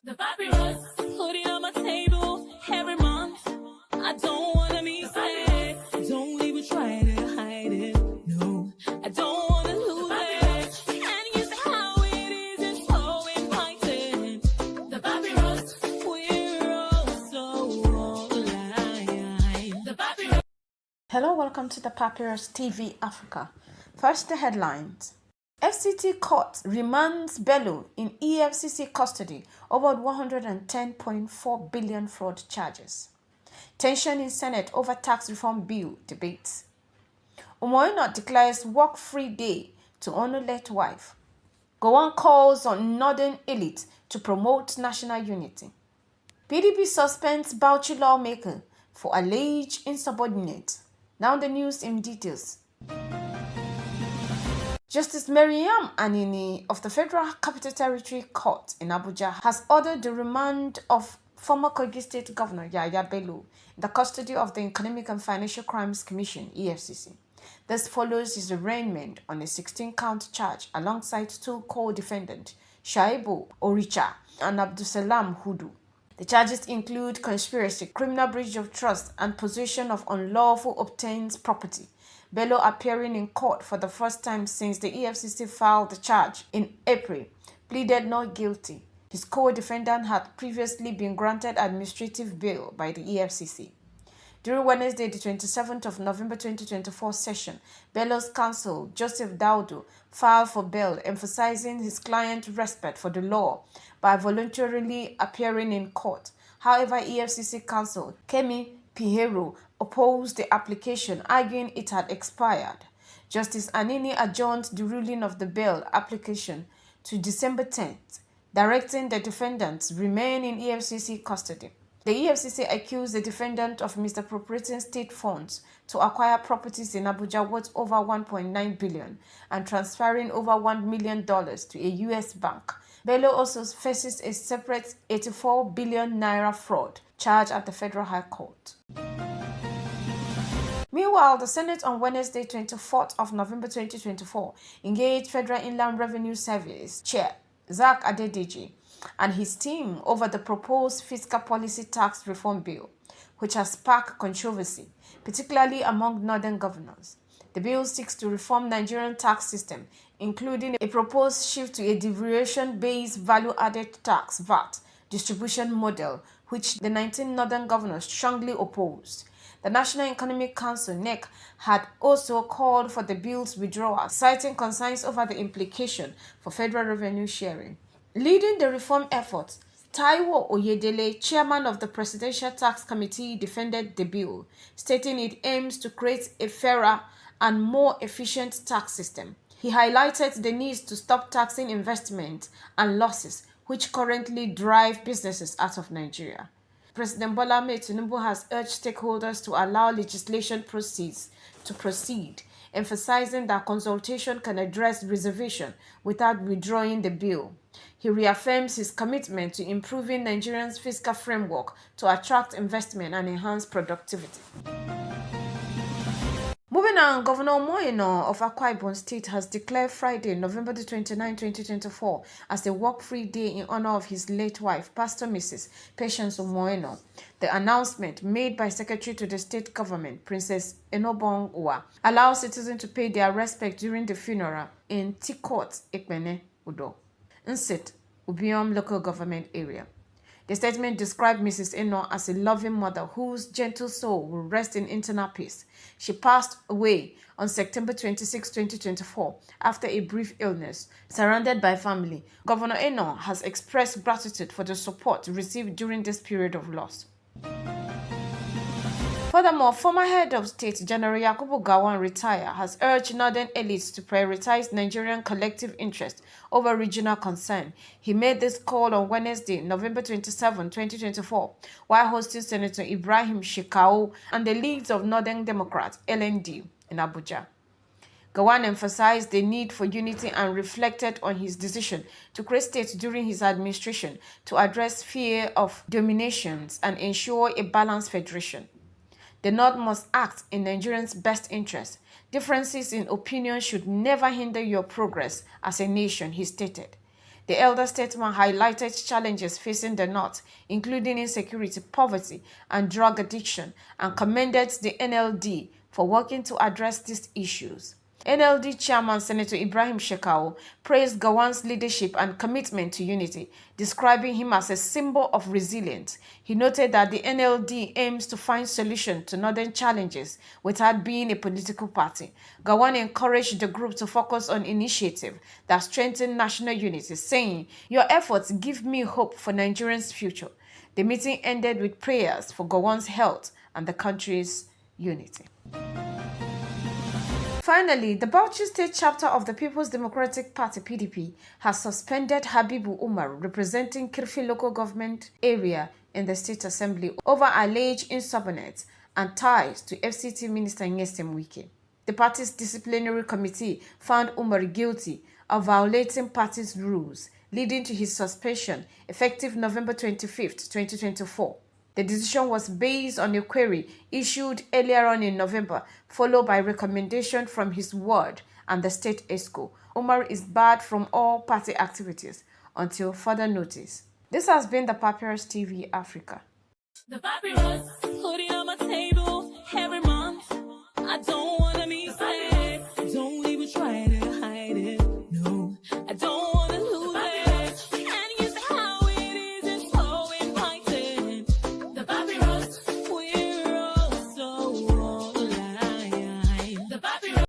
The papyrus, putting on my table every month. I don't wanna be sad. Don't even try to hide it. No, I don't wanna lose it. And you see how it is, it's so inviting. The papyrus, we're all so alive. The papyrus. Hello, welcome to the Papyrus TV Africa. First, the headlines. FCT court remands Bello in Efcc custody over 110.4 billion fraud charges. Tension in Senate over tax reform bill debates. Umoina declares work-free day to honor late wife. Gowon calls on northern elite to promote national unity. PDP suspends Bauchi lawmaker for alleged insubordinate. Now the news in details. Justice Mariam Anini of the Federal Capital Territory Court in Abuja has ordered the remand of former Kogi State Governor Yahaya Bello in the custody of the Economic and Financial Crimes Commission (EFCC). This follows his arraignment on a 16-count charge alongside two co-defendants, Shaibu Oricha and Abdusalam Hudu. The charges include conspiracy, criminal breach of trust, and possession of unlawful obtained property. Bello, appearing in court for the first time since the EFCC filed the charge in April, pleaded not guilty. His co-defendant had previously been granted administrative bail by the EFCC. During Wednesday, the 27th of November 2024 session, Bello's counsel, Joseph Daudu, filed for bail, emphasizing his client's respect for the law by voluntarily appearing in court. However, EFCC counsel, Kemi Pihero, opposed the application, arguing it had expired. Justice Anini adjourned the ruling of the bail application to December 10th, directing the defendants remain in EFCC custody. The EFCC accused the defendant of misappropriating state funds to acquire properties in Abuja worth over $1.9 billion and transferring over $1 million to a U.S. bank. Bello also faces a separate 84 billion naira fraud charge at the Federal High Court. Meanwhile, the Senate on Wednesday, 24th of November 2024, engaged Federal Inland Revenue Service Chair Zach Adedeji and his team over the proposed fiscal policy tax reform bill, which has sparked controversy, particularly among northern governors. The bill seeks to reform Nigerian tax system, including a proposed shift to a deviation-based value-added tax (VAT) distribution model, which the 19 northern governors strongly opposed. The National Economic Council (NEC) had also called for the bill's withdrawal, citing concerns over the implication for federal revenue sharing. Leading the reform efforts, Taiwo Oyedele, chairman of the Presidential Tax Committee, defended the bill, stating it aims to create a fairer and more efficient tax system. He highlighted the need to stop taxing investment and losses, which currently drive businesses out of Nigeria. President Bola Ahmed Tinubu has urged stakeholders to allow legislation proceeds to proceed, emphasizing that consultation can address reservation without withdrawing the bill. He reaffirms his commitment to improving Nigeria's fiscal framework to attract investment and enhance productivity. Moving on, Governor Moyeno of Akwa Ibom State has declared Friday, November 29, 2024, as a work-free day in honor of his late wife, Pastor Mrs. Patience Moyeno. The announcement, made by Secretary to the State Government, Princess Enobong Uwa, allows citizens to pay their respect during the funeral in Tikot, Ekpene, Udo, Nsit, Ubiom local government area. The statement described Mrs. Eno as a loving mother whose gentle soul will rest in eternal peace. She passed away on September 26, 2024, after a brief illness. Surrounded by family, Governor Eno has expressed gratitude for the support received during this period of loss. Furthermore, former head of state General Yakubu Gowon retire has urged northern elites to prioritize Nigerian collective interest over regional concern. He made this call on Wednesday, November 27, 2024, while hosting Senator Ibrahim Shekau and the Leagues of Northern Democrats (LND) in Abuja. Gowon emphasized the need for unity and reflected on his decision to create states during his administration to address fear of dominations and ensure a balanced federation. The North must act in Nigerians' best interest. Differences in opinion should never hinder your progress as a nation, he stated. The elder statesman highlighted challenges facing the North, including insecurity, poverty, and drug addiction, and commended the NLD for working to address these issues. NLD Chairman Senator Ibrahim Shekau praised Gawan's leadership and commitment to unity, describing him as a symbol of resilience. He noted that the NLD aims to find solutions to northern challenges without being a political party. Gawan encouraged the group to focus on initiatives that strengthen national unity, saying, "Your efforts give me hope for Nigerians' future." The meeting ended with prayers for Gawan's health and the country's unity. Finally, the Bauchi State chapter of the People's Democratic Party (PDP) has suspended Habibu Umar, representing Kirfi local government area in the State Assembly, over alleged insubordinate and ties to FCT Minister Nyesom Wike. The party's disciplinary committee found Umar guilty of violating party's rules, leading to his suspension effective November 25, 2024. The decision was based on a query issued earlier on in November, followed by recommendation from his ward and the state ESCO. Umar is barred from all party activities until further notice. This has been the Papyrus TV Africa. The Papyrus.